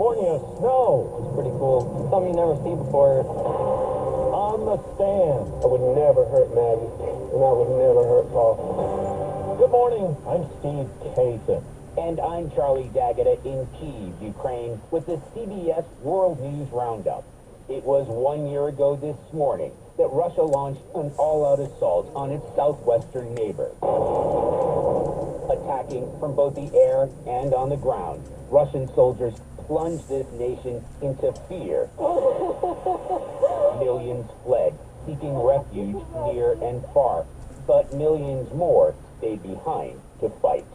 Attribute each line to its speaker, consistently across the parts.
Speaker 1: California, snow.
Speaker 2: It's pretty cool. Something you never see before.
Speaker 1: On the stand.
Speaker 3: I would never hurt Maggie, and I would never hurt Paul.
Speaker 1: Good morning, I'm Steve Cason.
Speaker 4: And I'm Charlie Daggett in Kyiv, Ukraine, with the CBS World News Roundup. It was 1 year ago this morning that Russia launched an all-out assault on its southwestern neighbor. Attacking from both the air and on the ground, Russian soldiers plunged this nation into fear. Millions fled, seeking refuge near and far, but millions more stayed behind to fight.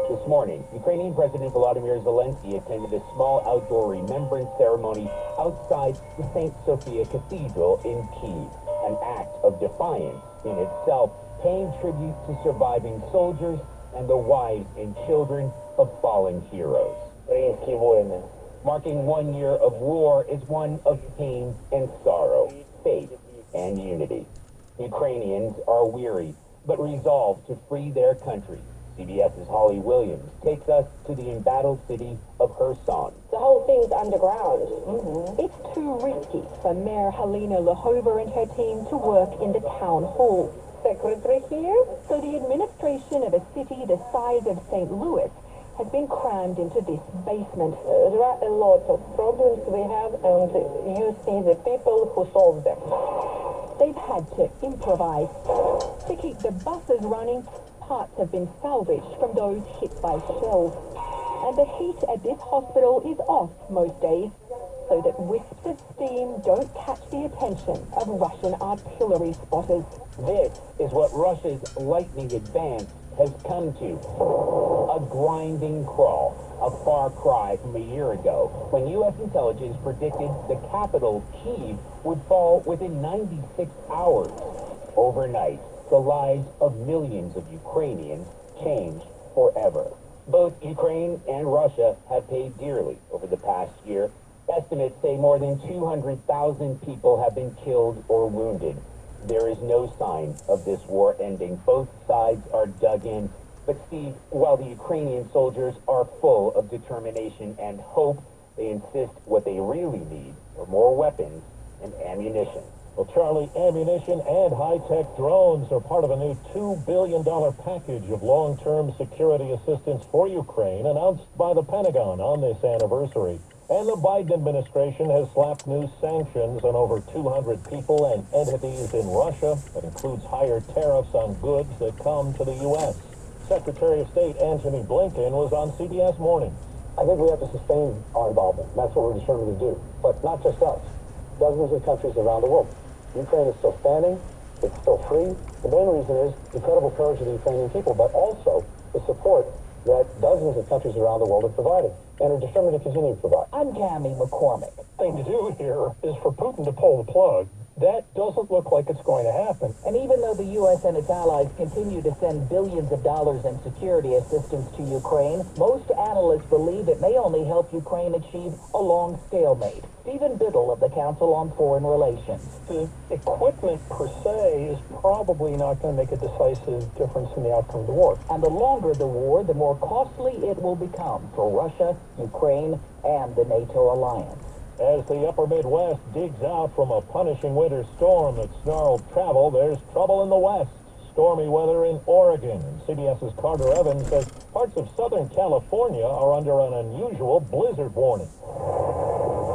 Speaker 4: This morning, Ukrainian President Volodymyr Zelensky attended a small outdoor remembrance ceremony outside the St. Sophia Cathedral in Kyiv, an act of defiance in itself, paying tribute to surviving soldiers and the wives and children of fallen heroes. Marking 1 year of war is one of pain and sorrow, faith and unity. Ukrainians are weary, but resolved to free their country. CBS's Holly Williams takes us to the embattled city of Kherson.
Speaker 5: The whole thing's underground. It's too risky for Mayor Helena Lahova and her team to work in the town hall. Secretary here? So the administration of a city the size of St. Louis has been crammed into this basement.
Speaker 6: There are a lot of problems we have, and you see the people who solve them.
Speaker 5: They've had to improvise. To keep the buses running, parts have been salvaged from those hit by shells. And the heat at this hospital is off most days, so that wisps of steam don't catch the attention of Russian artillery spotters.
Speaker 4: This is what Russia's lightning advance has come to. A grinding crawl, a far cry from a year ago, when U.S. intelligence predicted the capital, Kyiv, would fall within 96 hours. Overnight, the lives of millions of Ukrainians changed forever. Both Ukraine and Russia have paid dearly over the past year. Estimates say more than 200,000 people have been killed or wounded. There is no sign of this war ending. Both sides are dug in. But Steve, while the Ukrainian soldiers are full of determination and hope, they insist what they really need are more weapons and ammunition.
Speaker 1: Well, Charlie, ammunition and high-tech drones are part of a new $2 billion package of long-term security assistance for Ukraine announced by the Pentagon on this anniversary. And the Biden administration has slapped new sanctions on over 200 people and entities in Russia. That includes higher tariffs on goods that come to the U.S. Secretary of State Antony Blinken was on CBS Mornings.
Speaker 3: I think we have to sustain our involvement. That's what we're determined to do. But not just us. Dozens of countries around the world. Ukraine is still standing. It's still free. The main reason is incredible courage of the Ukrainian people, but also the support that dozens of countries around the world have provided and are determined to continue to provide.
Speaker 6: I'm Cammy McCormick.
Speaker 1: The thing to do here is for Putin to pull the plug. That doesn't look like it's going to happen.
Speaker 6: And even though the U.S. and its allies continue to send billions of dollars in security assistance to Ukraine, most analysts believe it may only help Ukraine achieve a long stalemate. Stephen Biddle of the Council on Foreign Relations.
Speaker 1: The equipment per se is probably not going to make a decisive difference in the outcome of the war.
Speaker 6: And the longer the war, the more costly it will become for Russia, Ukraine, and the NATO alliance.
Speaker 1: As the upper Midwest digs out from a punishing winter storm that snarled travel, there's trouble in the West. Stormy weather in Oregon. And CBS's Carter Evans says parts of Southern California are under an unusual blizzard warning.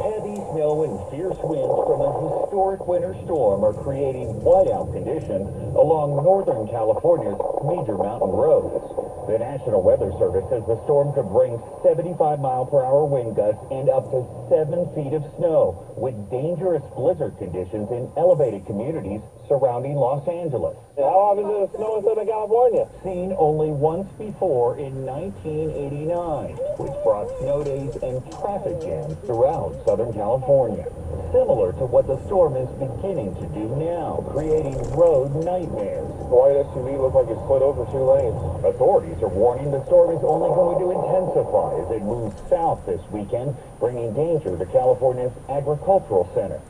Speaker 4: Heavy snow and fierce winds from a historic winter storm are creating whiteout conditions along Northern California's major mountain roads. The National Weather Service says the storm could bring 75-mile-per-hour wind gusts and up to 7 feet of snow, with dangerous blizzard conditions in elevated communities surrounding Los Angeles.
Speaker 3: How often does it snow in Southern California?
Speaker 4: Seen only once before in 1989, which brought snow days and traffic jams throughout Southern California. Similar to what the storm is beginning to do now, creating road nightmares.
Speaker 3: The white SUV looks like it's split over 2 lanes.
Speaker 4: Authorities are warning the storm is only going to intensify as it moves south this weekend, bringing danger to California's agricultural center.